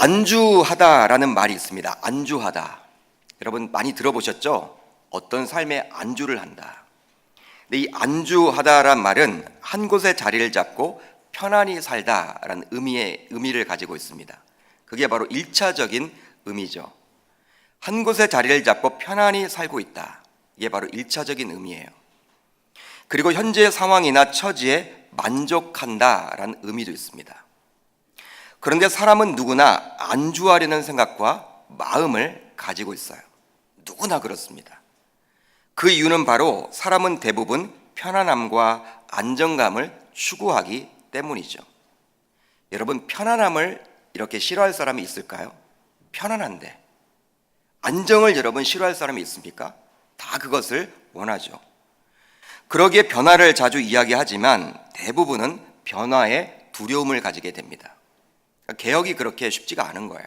안주하다라는 말이 있습니다. 안주하다. 여러분 많이 들어보셨죠? 어떤 삶에 안주를 한다. 근데 이 안주하다란 말은 한 곳에 자리를 잡고 편안히 살다라는 의미를 가지고 있습니다. 그게 바로 1차적인 의미죠. 한 곳에 자리를 잡고 편안히 살고 있다. 이게 바로 1차적인 의미예요. 그리고 현재의 상황이나 처지에 만족한다라는 의미도 있습니다. 그런데 사람은 누구나 안주하려는 생각과 마음을 가지고 있어요. 누구나 그렇습니다. 그 이유는 바로 사람은 대부분 편안함과 안정감을 추구하기 때문이죠. 여러분, 편안함을 이렇게 싫어할 사람이 있을까요? 편안한데. 안정을 여러분 싫어할 사람이 있습니까? 다 그것을 원하죠. 그러기에 변화를 자주 이야기하지만 대부분은 변화에 두려움을 가지게 됩니다. 개혁이 그렇게 쉽지가 않은 거예요.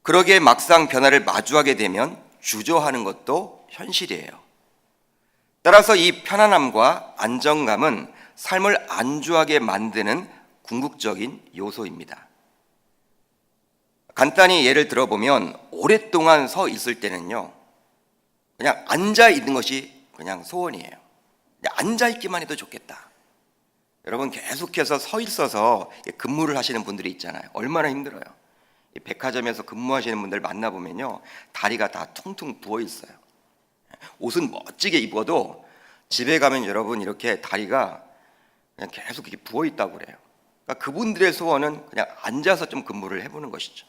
그러기에 막상 변화를 마주하게 되면 주저하는 것도 현실이에요. 따라서 이 편안함과 안정감은 삶을 안주하게 만드는 궁극적인 요소입니다. 간단히 예를 들어보면 오랫동안 서 있을 때는요, 그냥 앉아 있는 것이 그냥 소원이에요. 그냥 앉아 있기만 해도 좋겠다. 여러분, 계속해서 서 있어서 근무를 하시는 분들이 있잖아요. 얼마나 힘들어요. 백화점에서 근무하시는 분들 만나보면요, 다리가 다 퉁퉁 부어 있어요. 옷은 멋지게 입어도 집에 가면 여러분 이렇게 다리가 그냥 계속 이렇게 부어 있다고 그래요. 그러니까 그분들의 소원은 그냥 앉아서 좀 근무를 해보는 것이죠.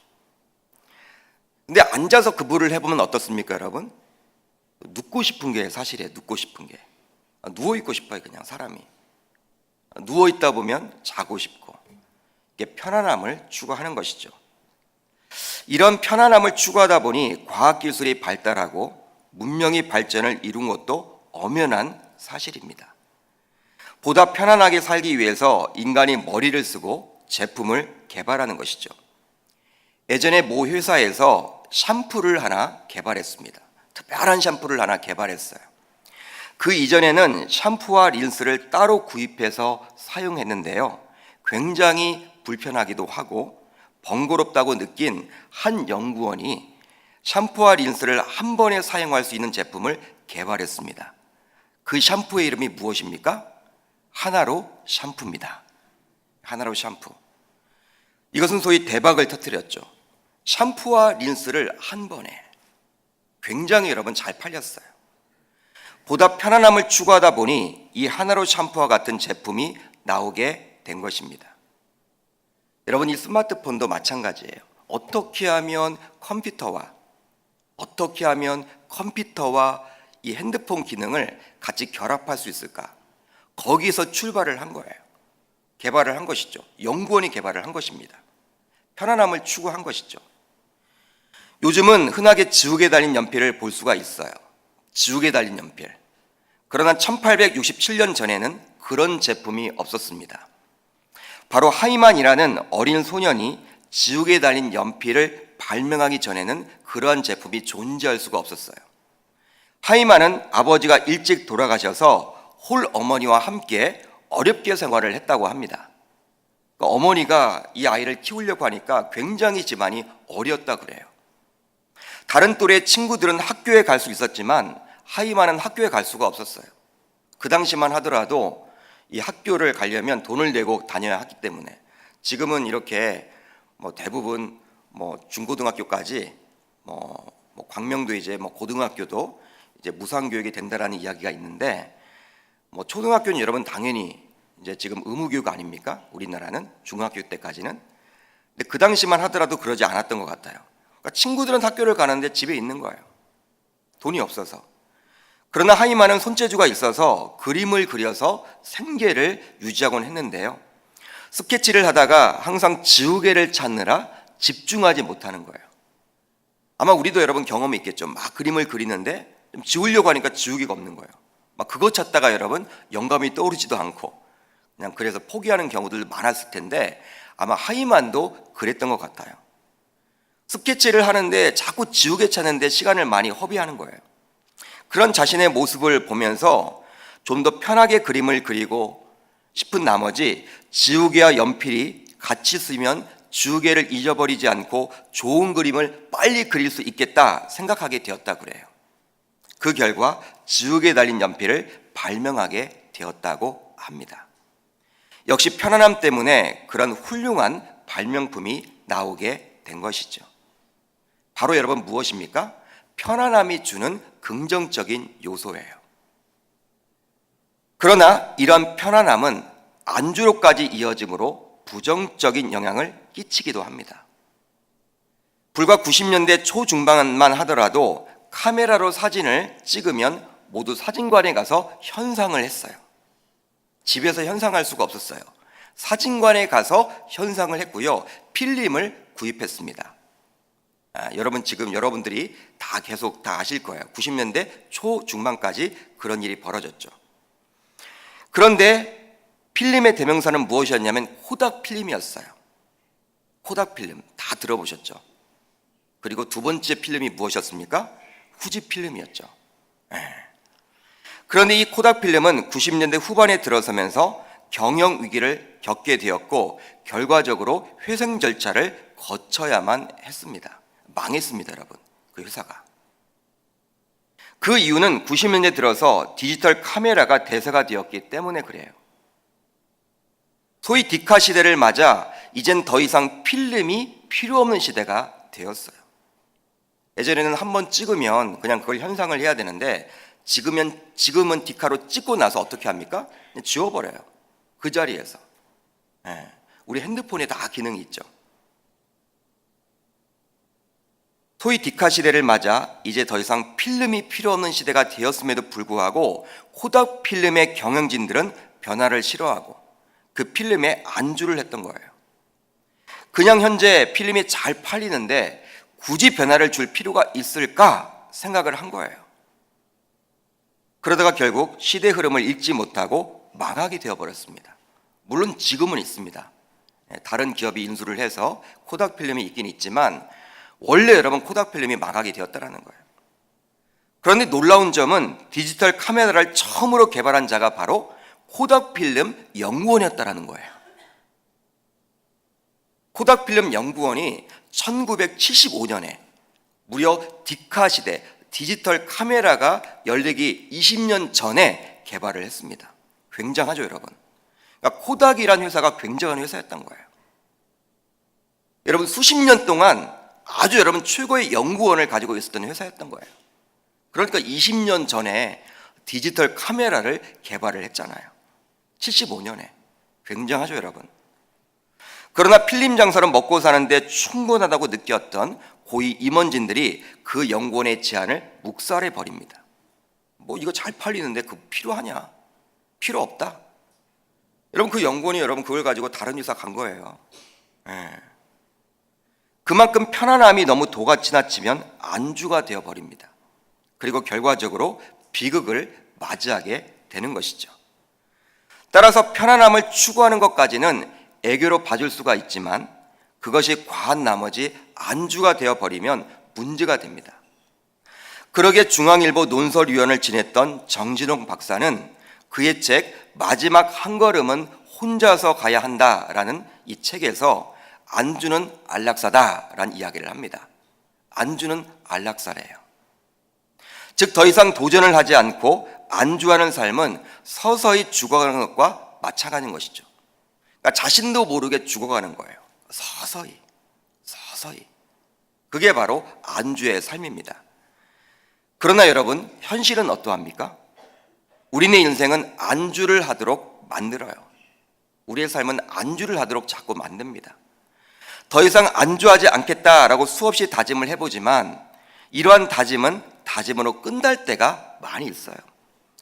근데 앉아서 근무를 해보면 어떻습니까, 여러분? 눕고 싶은 게 사실이에요. 눕고 싶은 게. 누워 있고 싶어요, 그냥 사람이. 누워 있다 보면 자고 싶고, 이게 편안함을 추구하는 것이죠. 이런 편안함을 추구하다 보니 과학기술이 발달하고 문명이 발전을 이룬 것도 엄연한 사실입니다. 보다 편안하게 살기 위해서 인간이 머리를 쓰고 제품을 개발하는 것이죠. 예전에 모 회사에서 샴푸를 하나 개발했습니다. 특별한 샴푸를 하나 개발했어요. 그 이전에는 샴푸와 린스를 따로 구입해서 사용했는데요, 굉장히 불편하기도 하고 번거롭다고 느낀 한 연구원이 샴푸와 린스를 한 번에 사용할 수 있는 제품을 개발했습니다. 그 샴푸의 이름이 무엇입니까? 하나로 샴푸입니다. 하나로 샴푸. 이것은 소위 대박을 터뜨렸죠. 샴푸와 린스를 한 번에. 굉장히 여러분 잘 팔렸어요. 보다 편안함을 추구하다 보니 이 하나로 샴푸와 같은 제품이 나오게 된 것입니다. 여러분, 이 스마트폰도 마찬가지예요. 어떻게 하면 컴퓨터와 이 핸드폰 기능을 같이 결합할 수 있을까? 거기서 출발을 한 거예요. 개발을 한 것이죠. 연구원이 개발을 한 것입니다. 편안함을 추구한 것이죠. 요즘은 흔하게 지우개 달린 연필을 볼 수가 있어요. 지우개 달린 연필. 그러나 1867년 전에는 그런 제품이 없었습니다. 바로 하이만이라는 어린 소년이 지우개 달린 연필을 발명하기 전에는 그러한 제품이 존재할 수가 없었어요. 하이만은 아버지가 일찍 돌아가셔서 홀 어머니와 함께 어렵게 생활을 했다고 합니다. 그러니까 어머니가 이 아이를 키우려고 하니까 굉장히 집안이 어려웠다 그래요. 다른 또래 친구들은 학교에 갈 수 있었지만 하이만은 학교에 갈 수가 없었어요. 그 당시만 하더라도 이 학교를 가려면 돈을 내고 다녀야 하기 때문에, 지금은 이렇게 대부분 중고등학교까지 광명도 이제 고등학교도 이제 무상교육이 된다라는 이야기가 있는데, 초등학교는 여러분 당연히 이제 지금 의무교육 아닙니까? 우리나라는 중학교 때까지는. 근데 그 당시만 하더라도 그러지 않았던 것 같아요. 그러니까 친구들은 학교를 가는데 집에 있는 거예요. 돈이 없어서. 그러나 하이만은 손재주가 있어서 그림을 그려서 생계를 유지하곤 했는데요, 스케치를 하다가 항상 지우개를 찾느라 집중하지 못하는 거예요. 아마 우리도 여러분 경험이 있겠죠. 막 그림을 그리는데 좀 지우려고 하니까 지우개가 없는 거예요. 막 그거 찾다가 여러분 영감이 떠오르지도 않고 그냥 그래서 포기하는 경우들 많았을 텐데, 아마 하이만도 그랬던 것 같아요. 스케치를 하는데 자꾸 지우개 찾는데 시간을 많이 허비하는 거예요. 그런 자신의 모습을 보면서 좀 더 편하게 그림을 그리고 싶은 나머지 지우개와 연필이 같이 쓰면 주계를 잊어버리지 않고 좋은 그림을 빨리 그릴 수 있겠다 생각하게 되었다 그래요. 그 결과 지우개에 달린 연필을 발명하게 되었다고 합니다. 역시 편안함 때문에 그런 훌륭한 발명품이 나오게 된 것이죠. 바로 여러분 무엇입니까? 편안함이 주는 긍정적인 요소예요. 그러나 이런 편안함은 안주로까지 이어지므로 부정적인 영향을 끼치기도 합니다. 불과 90년대 초중반만 하더라도 카메라로 사진을 찍으면 모두 사진관에 가서 현상을 했어요. 집에서 현상할 수가 없었어요. 사진관에 가서 현상을 했고요. 필름을 구입했습니다. 여러분 지금 여러분들이 다 계속 다 아실 거예요. 90년대 초중반까지 그런 일이 벌어졌죠. 그런데 필름의 대명사는 무엇이었냐면 코닥 필름이었어요. 코닥 필름 다 들어보셨죠? 그리고 두 번째 필름이 무엇이었습니까? 후지 필름이었죠. 그런데 이 코닥 필름은 90년대 후반에 들어서면서 경영 위기를 겪게 되었고 결과적으로 회생 절차를 거쳐야만 했습니다. 망했습니다, 여러분. 그 회사가. 그 이유는 90년대 들어서 디지털 카메라가 대세가 되었기 때문에 그래요. 소위 디카 시대를 맞아 이젠 더 이상 필름이 필요 없는 시대가 되었어요. 예전에는 한번 찍으면 그냥 그걸 현상을 해야 되는데 지금은 디카로 찍고 나서 어떻게 합니까? 지워버려요. 그 자리에서. 우리 핸드폰에 다 기능이 있죠. 소위 디카 시대를 맞아 이제 더 이상 필름이 필요 없는 시대가 되었음에도 불구하고 코닥 필름의 경영진들은 변화를 싫어하고 그 필름에 안주를 했던 거예요. 그냥 현재 필름이 잘 팔리는데 굳이 변화를 줄 필요가 있을까 생각을 한 거예요. 그러다가 결국 시대 흐름을 읽지 못하고 망하게 되어버렸습니다. 물론 지금은 있습니다. 다른 기업이 인수를 해서 코닥 필름이 있긴 있지만 원래 여러분 코닥 필름이 망하게 되었다는 거예요. 그런데 놀라운 점은 디지털 카메라를 처음으로 개발한 자가 바로 코닥 필름 연구원이었다는 거예요. 코닥 필름 연구원이 1975년에 무려 디카 시대 디지털 카메라가 열리기 20년 전에 개발을 했습니다. 굉장하죠, 여러분. 그러니까 코닥이라는 회사가 굉장한 회사였던 거예요. 여러분 수십 년 동안 아주 여러분 최고의 연구원을 가지고 있었던 회사였던 거예요. 그러니까 20년 전에 디지털 카메라를 개발을 했잖아요. 75년에. 굉장하죠, 여러분. 그러나 필름 장사로 먹고 사는데 충분하다고 느꼈던 고위 임원진들이 그 연구원의 제안을 묵살해 버립니다. 뭐 이거 잘 팔리는데 그거 필요하냐? 필요 없다. 여러분 그 연구원이 여러분 그걸 가지고 다른 회사 간 거예요. 그만큼 편안함이 너무 도가 지나치면 안주가 되어 버립니다. 그리고 결과적으로 비극을 맞이하게 되는 것이죠. 따라서 편안함을 추구하는 것까지는 애교로 봐줄 수가 있지만 그것이 과한 나머지 안주가 되어버리면 문제가 됩니다. 그러게 중앙일보 논설위원을 지냈던 정진홍 박사는 그의 책 마지막 한 걸음은 혼자서 가야 한다라는 이 책에서 안주는 안락사다라는 이야기를 합니다. 안주는 안락사래요. 즉 더 이상 도전을 하지 않고 안주하는 삶은 서서히 죽어가는 것과 마찬가지인 것이죠. 그러니까 자신도 모르게 죽어가는 거예요. 서서히. 그게 바로 안주의 삶입니다. 그러나 여러분, 현실은 어떠합니까? 우리네 인생은 안주를 하도록 만들어요. 우리의 삶은 안주를 하도록 자꾸 만듭니다. 더 이상 안주하지 않겠다라고 수없이 다짐을 해보지만 이러한 다짐은 다짐으로 끝날 때가 많이 있어요.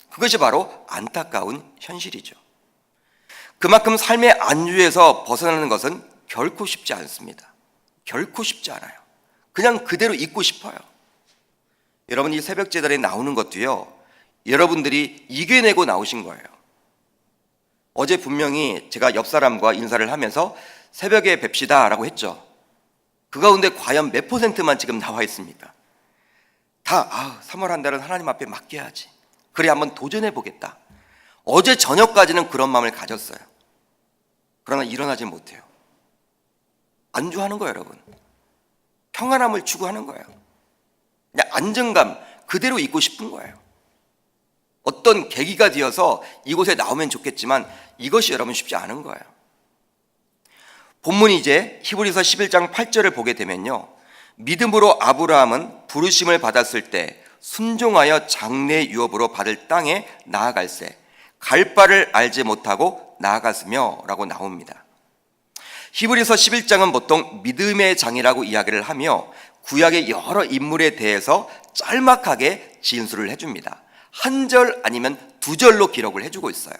그것이 바로 안타까운 현실이죠. 그만큼 삶의 안주에서 벗어나는 것은 결코 쉽지 않습니다. 결코 쉽지 않아요. 그냥 그대로 있고 싶어요. 여러분 이 새벽 제단에 나오는 것도요, 여러분들이 이겨내고 나오신 거예요. 어제 분명히 제가 옆 사람과 인사를 하면서 새벽에 뵙시다 라고 했죠. 그 가운데 과연 몇 %만 지금 나와 있습니까? 다 3월 한 달은 하나님 앞에 맡겨야지. 그래 한번 도전해 보겠다. 어제 저녁까지는 그런 마음을 가졌어요. 그러나 일어나지 못해요. 안주하는 거예요, 여러분. 평안함을 추구하는 거예요. 그냥 안정감 그대로 있고 싶은 거예요. 어떤 계기가 되어서 이곳에 나오면 좋겠지만 이것이 여러분 쉽지 않은 거예요. 본문이 이제 히브리서 11장 8절을 보게 되면요, 믿음으로 아브라함은 부르심을 받았을 때 순종하여 장래 유업으로 받을 땅에 나아갈새 갈 바를 알지 못하고 나아갔으며 라고 나옵니다. 히브리서 11장은 보통 믿음의 장이라고 이야기를 하며 구약의 여러 인물에 대해서 짤막하게 진술을 해줍니다. 한 절 아니면 두 절로 기록을 해주고 있어요.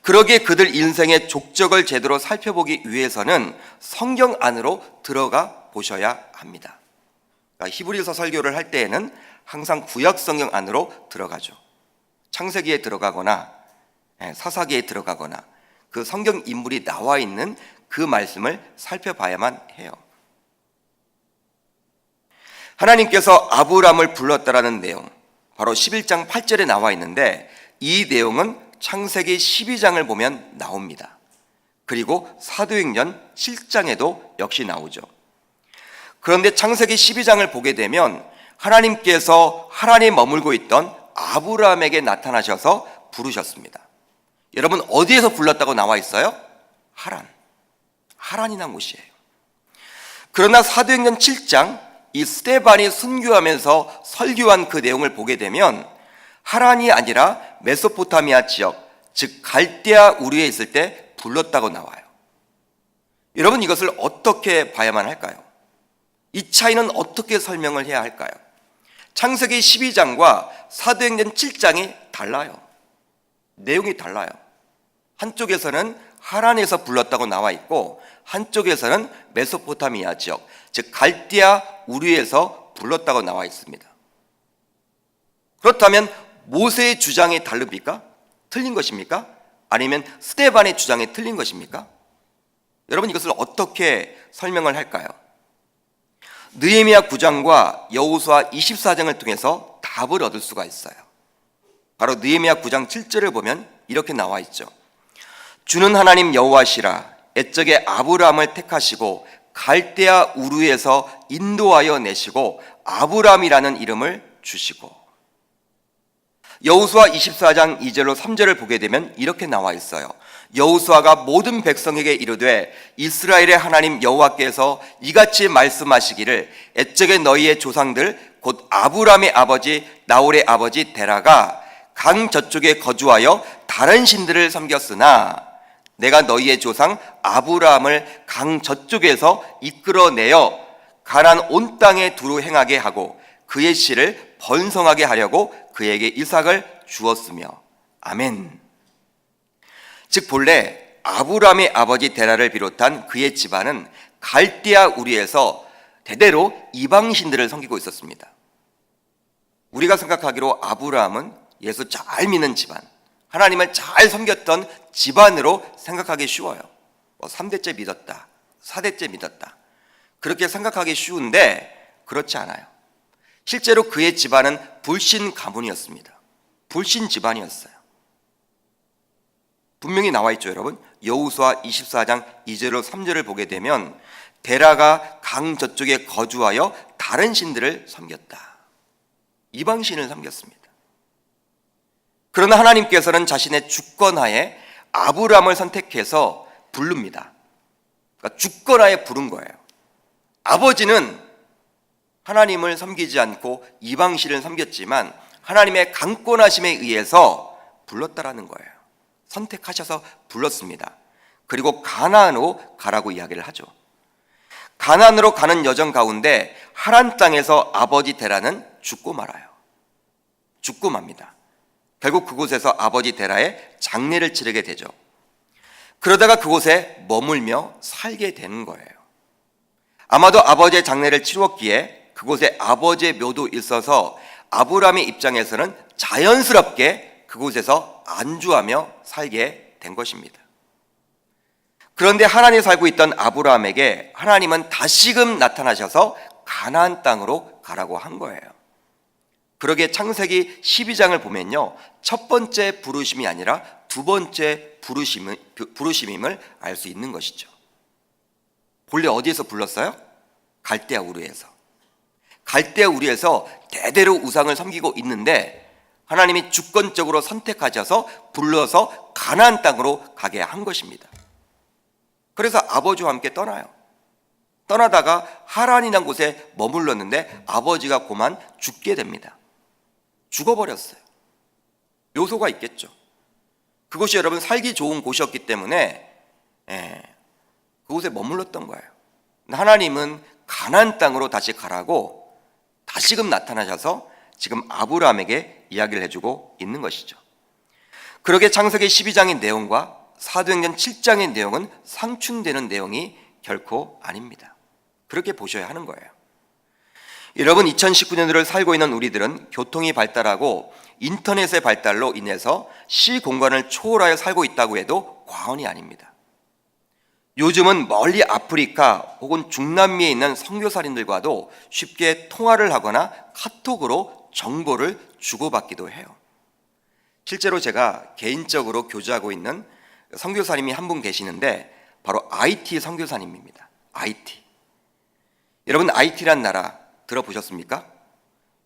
그러기에 그들 인생의 족적을 제대로 살펴보기 위해서는 성경 안으로 들어가 보셔야 합니다. 그러니까 히브리서 설교를 할 때에는 항상 구약 성경 안으로 들어가죠. 창세기에 들어가거나 사사기에 들어가거나 그 성경 인물이 나와 있는 그 말씀을 살펴봐야만 해요. 하나님께서 아브람을 불렀다라는 내용, 바로 11장 8절에 나와 있는데 이 내용은 창세기 12장을 보면 나옵니다. 그리고 사도행전 7장에도 역시 나오죠. 그런데 창세기 12장을 보게 되면 하나님께서 하란에 머물고 있던 아브람에게 나타나셔서 부르셨습니다. 여러분, 어디에서 불렀다고 나와 있어요? 하란이란 곳이에요. 그러나 사도행전 7장 이 스데반이 순교하면서 설교한 그 내용을 보게 되면 하란이 아니라 메소포타미아 지역, 즉 갈대아 우르에 있을 때 불렀다고 나와요. 여러분, 이것을 어떻게 봐야만 할까요? 이 차이는 어떻게 설명을 해야 할까요? 창세기 12장과 사도행전 7장이 달라요. 내용이 달라요. 한쪽에서는 하란에서 불렀다고 나와 있고 한쪽에서는 메소포타미아 지역, 즉 갈대아 우르에서 불렀다고 나와 있습니다. 그렇다면 모세의 주장이 다릅니까? 틀린 것입니까? 아니면 스데반의 주장이 틀린 것입니까? 여러분, 이것을 어떻게 설명을 할까요? 느헤미야 9장과 여호수아 24장을 통해서 답을 얻을 수가 있어요. 바로 느헤미야 9장 7절을 보면 이렇게 나와 있죠. 주는 하나님 여호와시라. 옛적에 아브라함을 택하시고 갈대아 우르에서 인도하여 내시고 아브람이라는 이름을 주시고. 여호수아 24장 2절로 3절을 보게 되면 이렇게 나와 있어요. 여호수아가 모든 백성에게 이르되 이스라엘의 하나님 여호와께서 이같이 말씀하시기를 옛적에 너희의 조상들 곧 아브람의 아버지 나홀의 아버지 데라가 강 저쪽에 거주하여 다른 신들을 섬겼으나 내가 너희의 조상 아브라함을 강 저쪽에서 이끌어내어 가나안 온 땅에 두루 행하게 하고 그의 씨를 번성하게 하려고 그에게 이삭을 주었으며. 아멘. 즉 본래 아브라함의 아버지 데라를 비롯한 그의 집안은 갈대아 우르에서 대대로 이방 신들을 섬기고 있었습니다. 우리가 생각하기로 아브라함은 예수 잘 믿는 집안, 하나님을 잘 섬겼던 집안으로 생각하기 쉬워요. 3대째 믿었다, 4대째 믿었다, 그렇게 생각하기 쉬운데 그렇지 않아요. 실제로 그의 집안은 불신 가문이었습니다. 불신 집안이었어요. 분명히 나와 있죠, 여러분. 여호수아 24장 2절로 3절을 보게 되면 데라가 강 저쪽에 거주하여 다른 신들을 섬겼다. 이방신을 섬겼습니다. 그러나 하나님께서는 자신의 주권하에 아브람을 선택해서 부릅니다. 그러니까 주권하에 부른 거예요. 아버지는 하나님을 섬기지 않고 이방신을 섬겼지만 하나님의 강권하심에 의해서 불렀다라는 거예요. 선택하셔서 불렀습니다. 그리고 가나안으로 가라고 이야기를 하죠. 가나안으로 가는 여정 가운데 하란 땅에서 아버지 데라는 죽고 말아요. 죽고 맙니다. 결국 그곳에서 아버지 데라의 장례를 치르게 되죠. 그러다가 그곳에 머물며 살게 되는 거예요. 아마도 아버지의 장례를 치루었기에 그곳에 아버지의 묘도 있어서 아브람의 입장에서는 자연스럽게 그곳에서 안주하며 살게 된 것입니다. 그런데 하란에 살고 있던 아브라함에게 하나님은 다시금 나타나셔서 가나안 땅으로 가라고 한 거예요. 그러기에 창세기 12장을 보면요, 첫 번째 부르심이 아니라 두 번째 부르심임을 알 수 있는 것이죠. 본래 어디에서 불렀어요? 갈대아 우르에서. 갈대아 우르에서 대대로 우상을 섬기고 있는데 하나님이 주권적으로 선택하셔서 불러서 가나안 땅으로 가게 한 것입니다. 그래서 아버지와 함께 떠나요. 떠나다가 하란이라는 곳에 머물렀는데 아버지가 고만 죽게 됩니다. 죽어버렸어요. 묘소가 있겠죠. 그곳이 여러분 살기 좋은 곳이었기 때문에 그곳에 머물렀던 거예요. 하나님은 가나안 땅으로 다시 가라고 다시금 나타나셔서 지금 아브라함에게 이야기를 해주고 있는 것이죠. 그러게 창세기 12장의 내용과 사도행전 7장의 내용은 상충되는 내용이 결코 아닙니다. 그렇게 보셔야 하는 거예요. 여러분, 2019년도를 살고 있는 우리들은 교통이 발달하고 인터넷의 발달로 인해서 시 공간을 초월하여 살고 있다고 해도 과언이 아닙니다. 요즘은 멀리 아프리카 혹은 중남미에 있는 선교사님들과도 쉽게 통화를 하거나 카톡으로 정보를 주고받기도 해요. 실제로 제가 개인적으로 교제하고 있는 선교사님이 한 분 계시는데 바로 IT 선교사님입니다. IT. 여러분, IT란 나라 들어보셨습니까?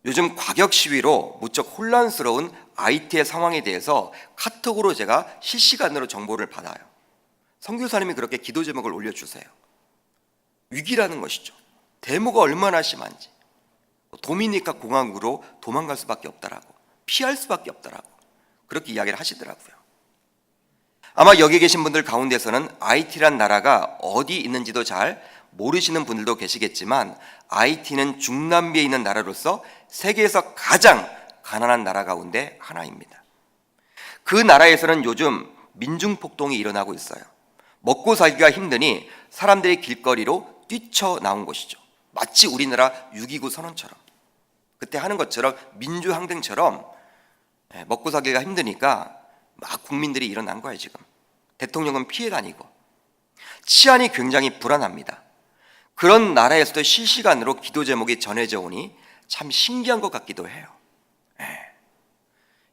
요즘 과격 시위로 무척 혼란스러운 IT의 상황에 대해서 카톡으로 제가 실시간으로 정보를 받아요. 선교사님이 그렇게 기도 제목을 올려주세요. 위기라는 것이죠. 데모가 얼마나 심한지. 도미니카 공화국으로 도망갈 수밖에 없다라고, 피할 수밖에 없다라고 그렇게 이야기를 하시더라고요. 아마 여기 계신 분들 가운데서는 IT란 나라가 어디 있는지도 잘 모르시는 분들도 계시겠지만 IT는 중남미에 있는 나라로서 세계에서 가장 가난한 나라 가운데 하나입니다. 그 나라에서는 요즘 민중폭동이 일어나고 있어요. 먹고 살기가 힘드니 사람들이 길거리로 뛰쳐나온 것이죠. 마치 우리나라 6.29 선언처럼, 그때 하는 것처럼 민주항쟁처럼 먹고 살기가 힘드니까 막 국민들이 일어난 거예요. 지금 대통령은 피해 다니고 치안이 굉장히 불안합니다. 그런 나라에서도 실시간으로 기도 제목이 전해져 오니 참 신기한 것 같기도 해요.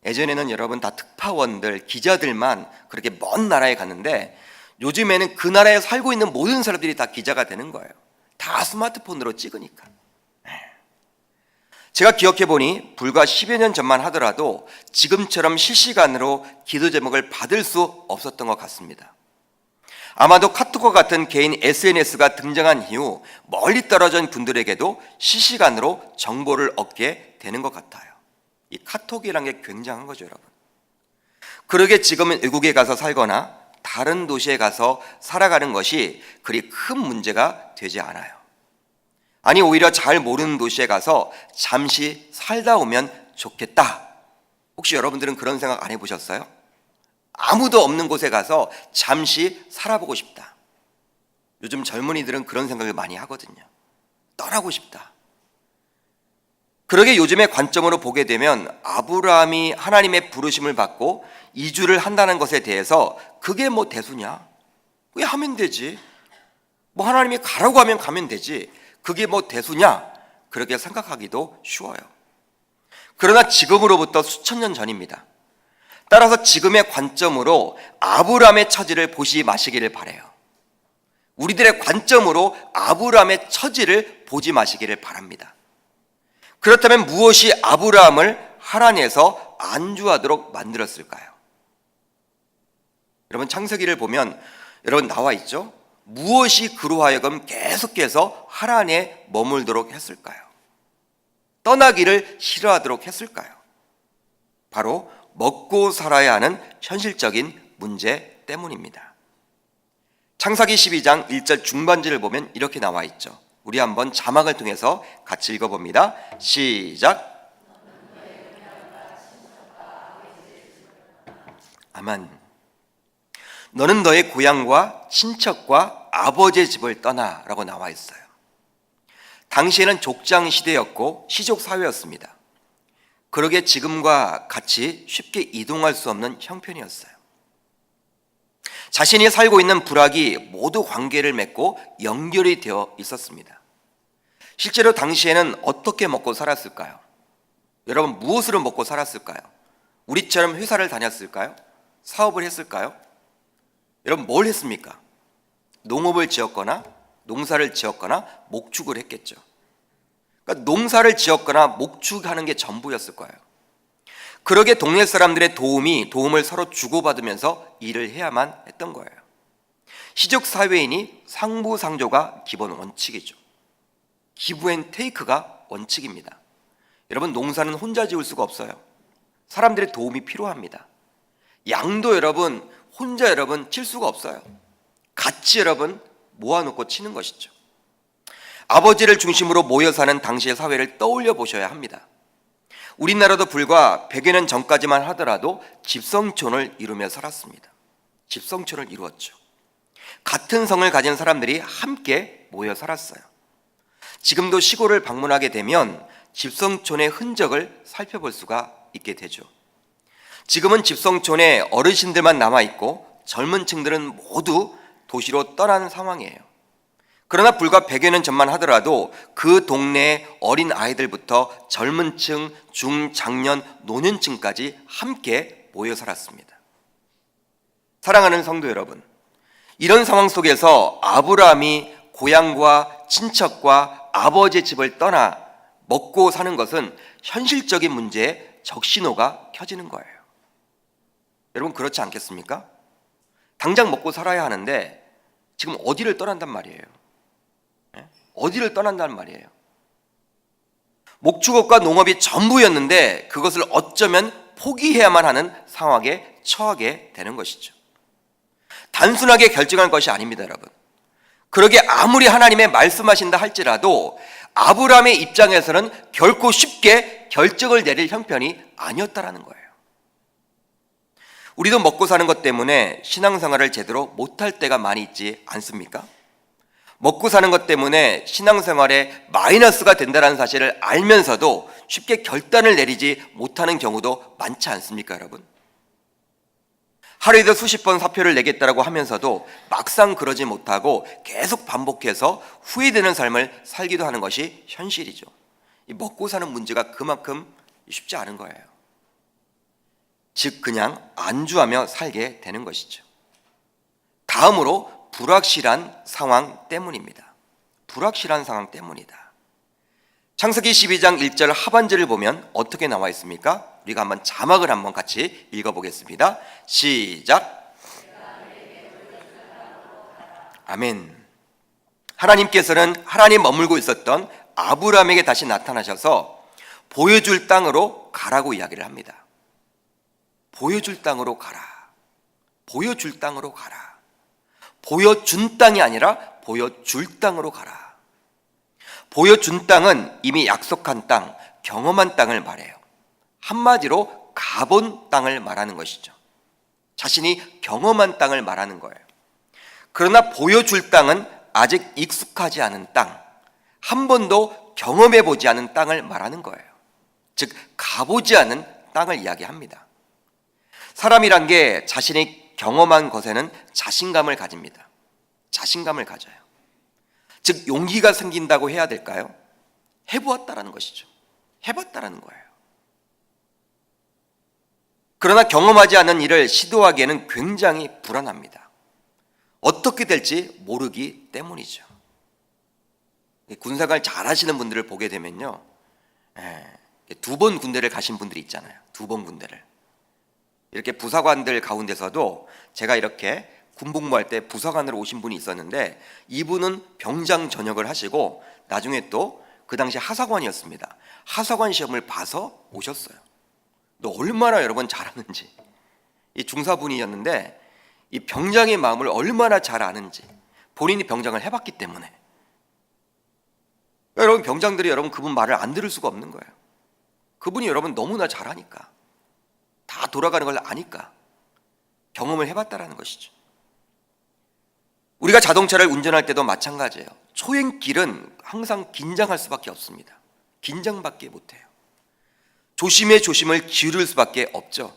예전에는 여러분 다 특파원들, 기자들만 그렇게 먼 나라에 갔는데 요즘에는 그 나라에 살고 있는 모든 사람들이 다 기자가 되는 거예요. 다 스마트폰으로 찍으니까. 제가 기억해 보니 불과 10여 년 전만 하더라도 지금처럼 실시간으로 기도 제목을 받을 수 없었던 것 같습니다. 아마도 카톡과 같은 개인 SNS가 등장한 이후 멀리 떨어진 분들에게도 실시간으로 정보를 얻게 되는 것 같아요. 이 카톡이라는 게 굉장한 거죠, 여러분. 그러게 지금은 외국에 가서 살거나 다른 도시에 가서 살아가는 것이 그리 큰 문제가 되지 않아요. 아니, 오히려 잘 모르는 도시에 가서 잠시 살다 오면 좋겠다. 혹시 여러분들은 그런 생각 안 해보셨어요? 아무도 없는 곳에 가서 잠시 살아보고 싶다. 요즘 젊은이들은 그런 생각을 많이 하거든요. 떠나고 싶다. 그러게 요즘의 관점으로 보게 되면 아브라함이 하나님의 부르심을 받고 이주를 한다는 것에 대해서 그게 뭐 대수냐? 왜 하면 되지? 뭐 하나님이 가라고 하면 가면 되지. 그게 뭐 대수냐? 그렇게 생각하기도 쉬워요. 그러나 지금으로부터 수천 년 전입니다. 따라서 지금의 관점으로 아브라함의 처지를 보시 마시기를 바라요. 우리들의 관점으로 아브라함의 처지를 보지 마시기를 바랍니다. 그렇다면 무엇이 아브라함을 하란에서 안주하도록 만들었을까요? 여러분, 창세기를 보면 여러분 나와 있죠? 무엇이 그로 하여금 계속해서 하란에 머물도록 했을까요? 떠나기를 싫어하도록 했을까요? 바로 먹고 살아야 하는 현실적인 문제 때문입니다. 창세기 12장 1절 중반절을 보면 이렇게 나와 있죠. 우리 한번 자막을 통해서 같이 읽어봅니다. 시작. 아멘. 너는 너의 고향과 친척과 아버지의 집을 떠나라고 나와 있어요. 당시에는 족장 시대였고 시족 사회였습니다. 그러게 지금과 같이 쉽게 이동할 수 없는 형편이었어요. 자신이 살고 있는 부락이 모두 관계를 맺고 연결이 되어 있었습니다. 실제로 당시에는 어떻게 먹고 살았을까요? 여러분, 무엇으로 먹고 살았을까요? 우리처럼 회사를 다녔을까요? 사업을 했을까요? 여러분, 뭘 했습니까? 농업을 지었거나 농사를 지었거나 목축을 했겠죠. 그러니까 농사를 지었거나 목축하는 게 전부였을 거예요. 그러게 동네 사람들의 도움을 서로 주고받으면서 일을 해야만 했던 거예요. 시족 사회이니 상부상조가 기본 원칙이죠. 기브앤테이크가 원칙입니다. 여러분, 농사는 혼자 지을 수가 없어요. 사람들의 도움이 필요합니다. 양도 여러분 혼자 칠 수가 없어요. 같이 모아놓고 치는 것이죠. 아버지를 중심으로 모여 사는 당시의 사회를 떠올려 보셔야 합니다. 우리나라도 불과 100여 년 전까지만 하더라도 집성촌을 이루며 살았습니다. 집성촌을 이루었죠. 같은 성을 가진 사람들이 함께 모여 살았어요. 지금도 시골을 방문하게 되면 집성촌의 흔적을 살펴볼 수가 있게 되죠. 지금은 집성촌에 어르신들만 남아있고 젊은 층들은 모두 도시로 떠나는 상황이에요. 그러나 불과 100여 년 전만 하더라도 그 동네의 어린 아이들부터 젊은 층, 중, 장년, 노년층까지 함께 모여 살았습니다. 사랑하는 성도 여러분, 이런 상황 속에서 아브라함이 고향과 친척과 아버지의 집을 떠나 먹고 사는 것은 현실적인 문제에 적신호가 켜지는 거예요. 여러분, 그렇지 않겠습니까? 당장 먹고 살아야 하는데 지금 어디를 떠난단 말이에요? 어디를 떠난단 말이에요? 목축업과 농업이 전부였는데 그것을 어쩌면 포기해야만 하는 상황에 처하게 되는 것이죠. 단순하게 결정할 것이 아닙니다, 여러분. 그러게 아무리 하나님의 말씀하신다 할지라도 아브라함의 입장에서는 결코 쉽게 결정을 내릴 형편이 아니었다라는 거예요. 우리도 먹고 사는 것 때문에 신앙생활을 제대로 못할 때가 많이 있지 않습니까? 먹고 사는 것 때문에 신앙생활에 마이너스가 된다는 사실을 알면서도 쉽게 결단을 내리지 못하는 경우도 많지 않습니까, 여러분? 하루에도 수십 번 사표를 내겠다고 하면서도 막상 그러지 못하고 계속 반복해서 후회되는 삶을 살기도 하는 것이 현실이죠. 이 먹고 사는 문제가 그만큼 쉽지 않은 거예요. 즉 그냥 안주하며 살게 되는 것이죠. 다음으로 불확실한 상황 때문입니다. 불확실한 상황 때문이다. 창세기 12장 1절 하반절을 보면 어떻게 나와 있습니까? 우리가 한번 자막을 한번 같이 읽어보겠습니다. 시작. 아멘. 하나님께서는 하나님 머물고 있었던 아브라함에게 다시 나타나셔서 보여줄 땅으로 가라고 이야기를 합니다. 보여줄 땅으로 가라. 보여줄 땅으로 가라. 보여준 땅이 아니라 보여줄 땅으로 가라. 보여준 땅은 이미 약속한 땅, 경험한 땅을 말해요. 한마디로 가본 땅을 말하는 것이죠. 자신이 경험한 땅을 말하는 거예요. 그러나 보여줄 땅은 아직 익숙하지 않은 땅, 한 번도 경험해 보지 않은 땅을 말하는 거예요. 즉 가보지 않은 땅을 이야기합니다. 사람이란 게 자신이 경험한 것에는 자신감을 가집니다. 자신감을 가져요. 즉 용기가 생긴다고 해야 될까요? 해보았다라는 것이죠. 해봤다라는 거예요. 그러나 경험하지 않은 일을 시도하기에는 굉장히 불안합니다. 어떻게 될지 모르기 때문이죠. 군생활 잘 하시는 분들을 보게 되면요, 2번 군대를 가신 분들이 있잖아요. 2번 군대를. 이렇게 부사관들 가운데서도 제가 이렇게 군복무할 때 부사관으로 오신 분이 있었는데 이분은 병장 전역을 하시고 나중에 또 그 당시 하사관이었습니다. 하사관 시험을 봐서 오셨어요. 너 얼마나 여러분 잘하는지, 이 중사분이었는데 이 병장의 마음을 얼마나 잘 아는지, 본인이 병장을 해봤기 때문에. 여러분 병장들이 여러분 그분 말을 안 들을 수가 없는 거예요. 그분이 여러분 너무나 잘하니까, 다 돌아가는 걸 아니까 경험을 해봤다라는 것이죠. 우리가 자동차를 운전할 때도 마찬가지예요. 초행길은 항상 긴장할 수밖에 없습니다. 긴장밖에 못해요. 조심에 조심을 기울일 수밖에 없죠.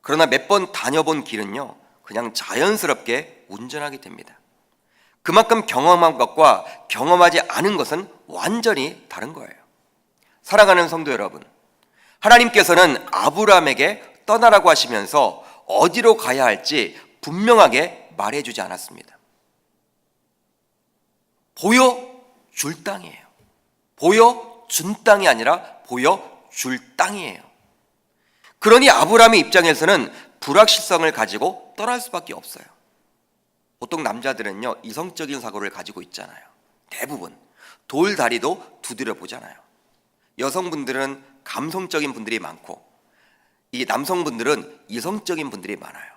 그러나 몇 번 다녀본 길은요, 그냥 자연스럽게 운전하게 됩니다. 그만큼 경험한 것과 경험하지 않은 것은 완전히 다른 거예요. 사랑하는 성도 여러분, 하나님께서는 아브라함에게 떠나라고 하시면서 어디로 가야 할지 분명하게 말해주지 않았습니다. 보여줄 땅이에요. 보여준 땅이 아니라 보여줄 땅이에요. 그러니 아브라함의 입장에서는 불확실성을 가지고 떠날 수밖에 없어요. 보통 남자들은요, 이성적인 사고를 가지고 있잖아요. 대부분 돌다리도 두드려 보잖아요. 여성분들은 감성적인 분들이 많고, 이 남성분들은 이성적인 분들이 많아요.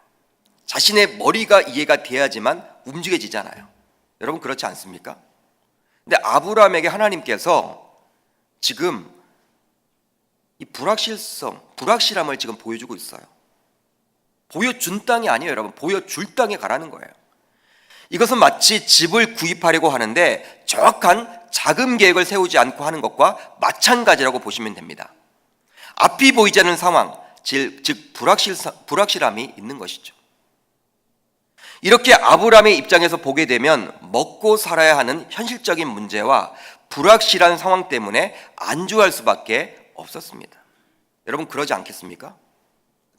자신의 머리가 이해가 돼야지만 움직여지잖아요. 여러분 그렇지 않습니까? 근데 아브라함에게 하나님께서 지금 이 불확실함을 지금 보여주고 있어요. 보여준 땅이 아니에요, 여러분. 보여줄 땅에 가라는 거예요. 이것은 마치 집을 구입하려고 하는데 정확한 자금 계획을 세우지 않고 하는 것과 마찬가지라고 보시면 됩니다. 앞이 보이지 않는 상황, 즉 불확실함이 있는 것이죠. 이렇게 아브라함의 입장에서 보게 되면 먹고 살아야 하는 현실적인 문제와 불확실한 상황 때문에 안주할 수밖에 없었습니다. 여러분 그러지 않겠습니까?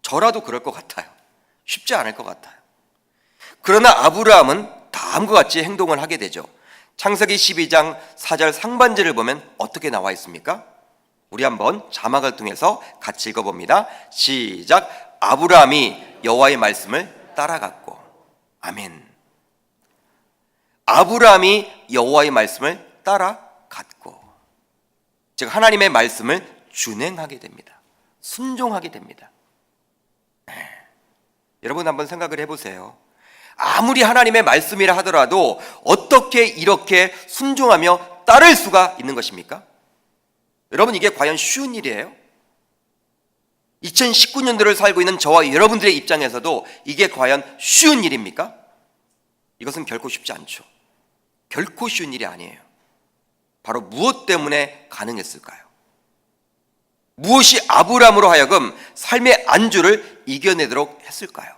저라도 그럴 것 같아요. 쉽지 않을 것 같아요. 그러나 아브라함은 다음과 같이 행동을 하게 되죠. 창세기 12장 4절 상반절을 보면 어떻게 나와 있습니까? 우리 한번 자막을 통해서 같이 읽어봅니다. 시작. 아브라함이 여호와의 말씀을 따라갔고. 아멘. 아브라함이 여호와의 말씀을 따라갔고, 즉 하나님의 말씀을 준행하게 됩니다. 순종하게 됩니다. 여러분 한번 생각을 해보세요. 아무리 하나님의 말씀이라 하더라도 어떻게 이렇게 순종하며 따를 수가 있는 것입니까? 여러분 이게 과연 쉬운 일이에요? 2019년도를 살고 있는 저와 여러분들의 입장에서도 이게 과연 쉬운 일입니까? 이것은 결코 쉽지 않죠. 결코 쉬운 일이 아니에요. 바로 무엇 때문에 가능했을까요? 무엇이 아브라함으로 하여금 삶의 안주를 이겨내도록 했을까요?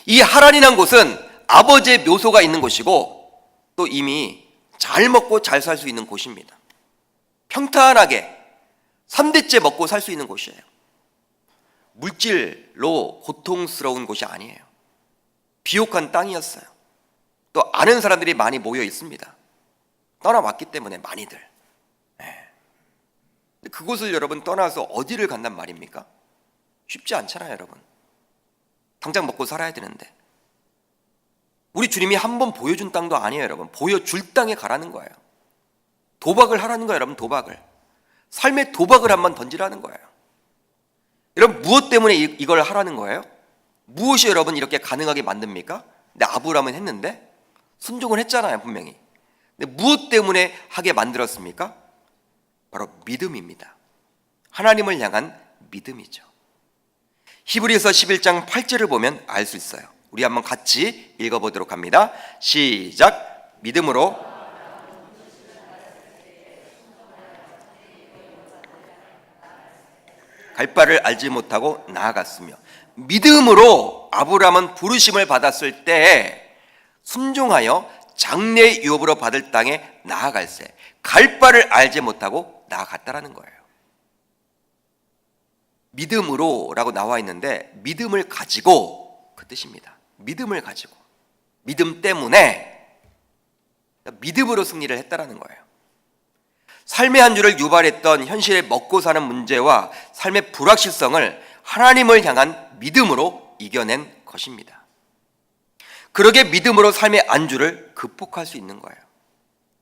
이 하란이란 곳은 아버지의 묘소가 있는 곳이고 또 이미 잘 먹고 잘 살 수 있는 곳입니다. 평탄하게 3대째 먹고 살 수 있는 곳이에요. 물질로 고통스러운 곳이 아니에요. 비옥한 땅이었어요. 또 아는 사람들이 많이 모여 있습니다. 떠나왔기 때문에 많이들. 그곳을 여러분 떠나서 어디를 간단 말입니까? 쉽지 않잖아요, 여러분. 당장 먹고 살아야 되는데. 우리 주님이 한 번 보여준 땅도 아니에요, 여러분. 보여줄 땅에 가라는 거예요. 도박을 하라는 거예요, 여러분. 도박을. 삶의 도박을 한번 던지라는 거예요. 여러분 무엇 때문에 이걸 하라는 거예요? 무엇이 여러분 이렇게 가능하게 만듭니까? 근데 아브라함은 했는데 순종을 했잖아요, 분명히. 근데 무엇 때문에 하게 만들었습니까? 바로 믿음입니다. 하나님을 향한 믿음이죠. 히브리서 11장 8절을 보면 알 수 있어요. 우리 한번 같이 읽어보도록 합니다. 시작. 믿음으로 갈 바를 알지 못하고 나아갔으며, 믿음으로 아브라함은 부르심을 받았을 때 순종하여 장래 유업으로 받을 땅에 나아갈세. 갈 바를 알지 못하고 나아갔다라는 거예요. 믿음으로라고 나와 있는데 믿음을 가지고 그 뜻입니다. 믿음을 가지고, 믿음 때문에, 믿음으로 승리를 했다라는 거예요. 삶의 한 주를 유발했던 현실의 먹고 사는 문제와 삶의 불확실성을 하나님을 향한 믿음으로 이겨낸 것입니다. 그러게 믿음으로 삶의 안주를 극복할 수 있는 거예요.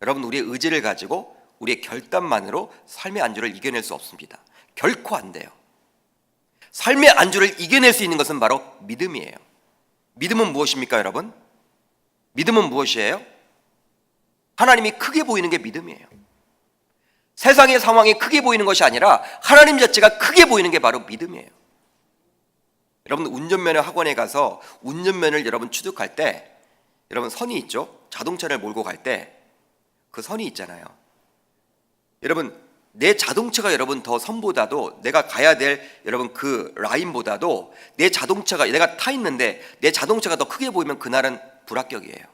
여러분 우리의 의지를 가지고 우리의 결단만으로 삶의 안주를 이겨낼 수 없습니다. 결코 안 돼요. 삶의 안주를 이겨낼 수 있는 것은 바로 믿음이에요. 믿음은 무엇입니까, 여러분? 믿음은 무엇이에요? 하나님이 크게 보이는 게 믿음이에요. 세상의 상황이 크게 보이는 것이 아니라 하나님 자체가 크게 보이는 게 바로 믿음이에요. 여러분 운전면허 학원에 가서 운전면허를 여러분 취득할 때 여러분 선이 있죠? 자동차를 몰고 갈 때 그 선이 있잖아요. 여러분 내 자동차가 여러분 더 선보다도, 내가 가야 될 여러분 그 라인보다도 내 자동차가, 내가 타 있는데 내 자동차가 더 크게 보이면 그날은 불합격이에요.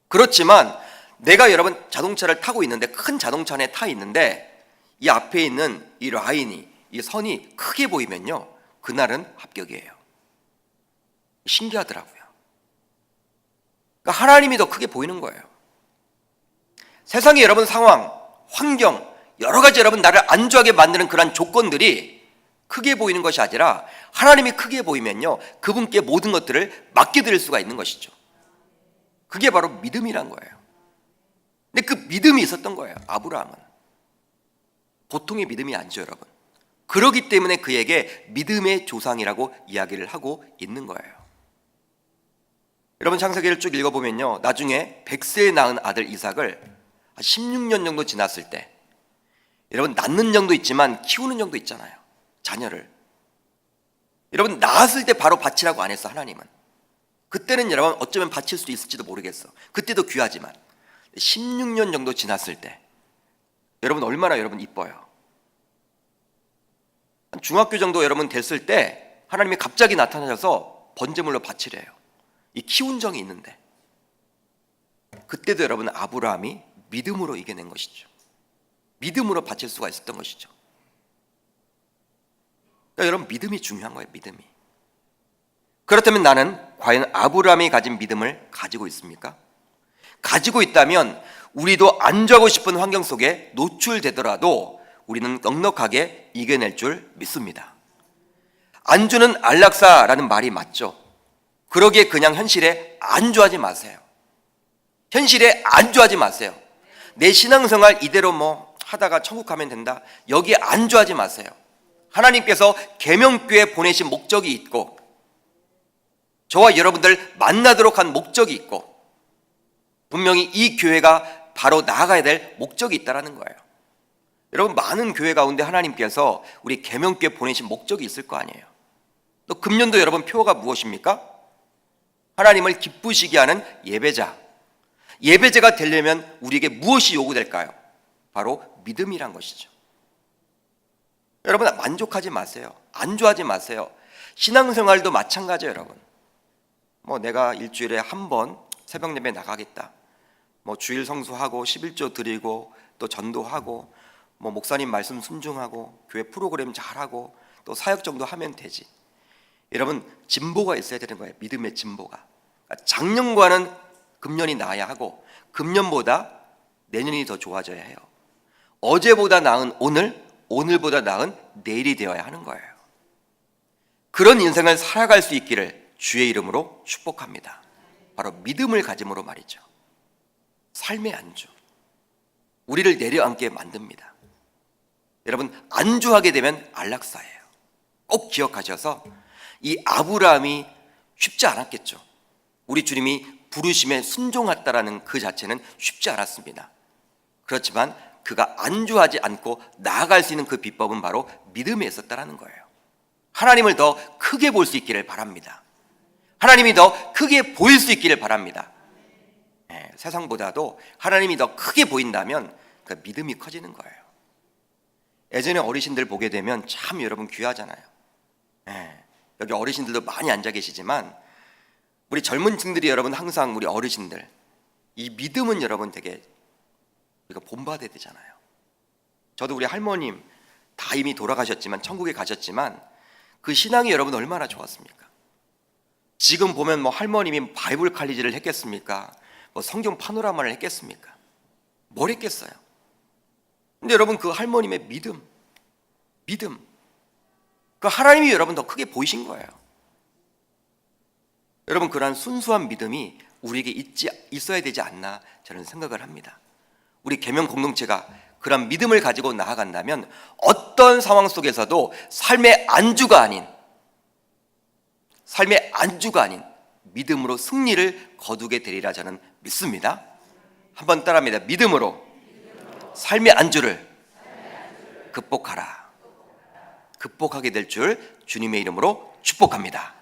그렇지만 내가 여러분 자동차를 타고 있는데, 큰 자동차 안에 타 있는데 이 앞에 있는 이 라인이, 이 선이 크게 보이면요, 그날은 합격이에요. 신기하더라고요. 그러니까 하나님이 더 크게 보이는 거예요. 세상의 여러분 상황, 환경, 여러 가지 여러분 나를 안주하게 만드는 그런 조건들이 크게 보이는 것이 아니라 하나님이 크게 보이면요, 그분께 모든 것들을 맡겨드릴 수가 있는 것이죠. 그게 바로 믿음이란 거예요. 근데 그 믿음이 있었던 거예요. 아브라함은 보통의 믿음이 아니죠, 여러분. 그렇기 때문에 그에게 믿음의 조상이라고 이야기를 하고 있는 거예요. 여러분 창세기를 쭉 읽어보면요, 나중에 100세에 낳은 아들 이삭을 16년 정도 지났을 때, 여러분 낳는 정도 있지만 키우는 정도 있잖아요, 자녀를. 여러분 낳았을 때 바로 바치라고 안 했어, 하나님은. 그때는 여러분 어쩌면 바칠 수도 있을지도 모르겠어. 그때도 귀하지만 16년 정도 지났을 때 여러분 얼마나 여러분 이뻐요. 중학교 정도 여러분 됐을 때 하나님이 갑자기 나타나셔서 번제물로 바치래요. 이 키운 정이 있는데, 그때도 여러분 아브라함이 믿음으로 이겨낸 것이죠. 믿음으로 바칠 수가 있었던 것이죠. 그러니까 여러분 믿음이 중요한 거예요. 믿음이. 그렇다면 나는 과연 아브라함이 가진 믿음을 가지고 있습니까? 가지고 있다면 우리도 안주하고 싶은 환경 속에 노출되더라도 우리는 넉넉하게 이겨낼 줄 믿습니다. 안주는 안락사라는 말이 맞죠. 그러기에 그냥 현실에 안주하지 마세요. 현실에 안주하지 마세요. 내 신앙생활 이대로 뭐 하다가 천국 가면 된다, 여기에 안주하지 마세요. 하나님께서 계명교회 보내신 목적이 있고, 저와 여러분들 만나도록 한 목적이 있고, 분명히 이 교회가 바로 나아가야 될 목적이 있다는 거예요. 여러분 많은 교회 가운데 하나님께서 우리 계명교회 보내신 목적이 있을 거 아니에요. 또 금년도 여러분 표어가 무엇입니까? 하나님을 기쁘시게 하는 예배자. 예배자가 되려면 우리에게 무엇이 요구될까요? 바로 믿음이란 것이죠. 여러분 만족하지 마세요. 안주하지 마세요. 신앙생활도 마찬가지예요, 여러분. 뭐 내가 일주일에 한 번 새벽 예배 나가겠다, 뭐 주일 성수하고 11조 드리고 또 전도하고 뭐 목사님 말씀 순종하고 교회 프로그램 잘하고 또 사역 정도 하면 되지. 여러분 진보가 있어야 되는 거예요. 믿음의 진보가. 작년과는 금년이 나아야 하고, 금년보다 내년이 더 좋아져야 해요. 어제보다 나은 오늘, 오늘보다 나은 내일이 되어야 하는 거예요. 그런 인생을 살아갈 수 있기를 주의 이름으로 축복합니다. 바로 믿음을 가짐으로 말이죠. 삶의 안주, 우리를 내려앉게 만듭니다. 여러분 안주하게 되면 안락사예요. 꼭 기억하셔서, 이 아브라함이 쉽지 않았겠죠. 우리 주님이 부르심에 순종했다라는 그 자체는 쉽지 않았습니다. 그렇지만 그가 안주하지 않고 나아갈 수 있는 그 비법은 바로 믿음에 있었다는 거예요. 하나님을 더 크게 볼 수 있기를 바랍니다. 하나님이 더 크게 보일 수 있기를 바랍니다. 세상보다도 하나님이 더 크게 보인다면 그 믿음이 커지는 거예요. 예전에 어르신들 보게 되면 참 여러분 귀하잖아요. 여기 어르신들도 많이 앉아 계시지만 우리 젊은 층들이 여러분 항상 우리 어르신들, 이 믿음은 여러분 되게 우리가 본받아야 되잖아요. 저도 우리 할머님 다 이미 돌아가셨지만, 천국에 가셨지만 그 신앙이 여러분 얼마나 좋았습니까? 지금 보면 뭐 할머님이 바이블 칼리지를 했겠습니까? 뭐 성경 파노라마를 했겠습니까? 뭘 했겠어요? 근데 여러분 그 할머님의 믿음, 그 하나님이 여러분 더 크게 보이신 거예요. 여러분 그러한 순수한 믿음이 우리에게 있어야 되지 않나 저는 생각을 합니다. 우리 계명 공동체가 그런 믿음을 가지고 나아간다면 어떤 상황 속에서도 삶의 안주가 아닌 믿음으로 승리를 거두게 되리라 저는 믿습니다. 한번 따라합니다. 믿음으로 삶의 안주를 극복하라. 극복하게 될 줄 주님의 이름으로 축복합니다.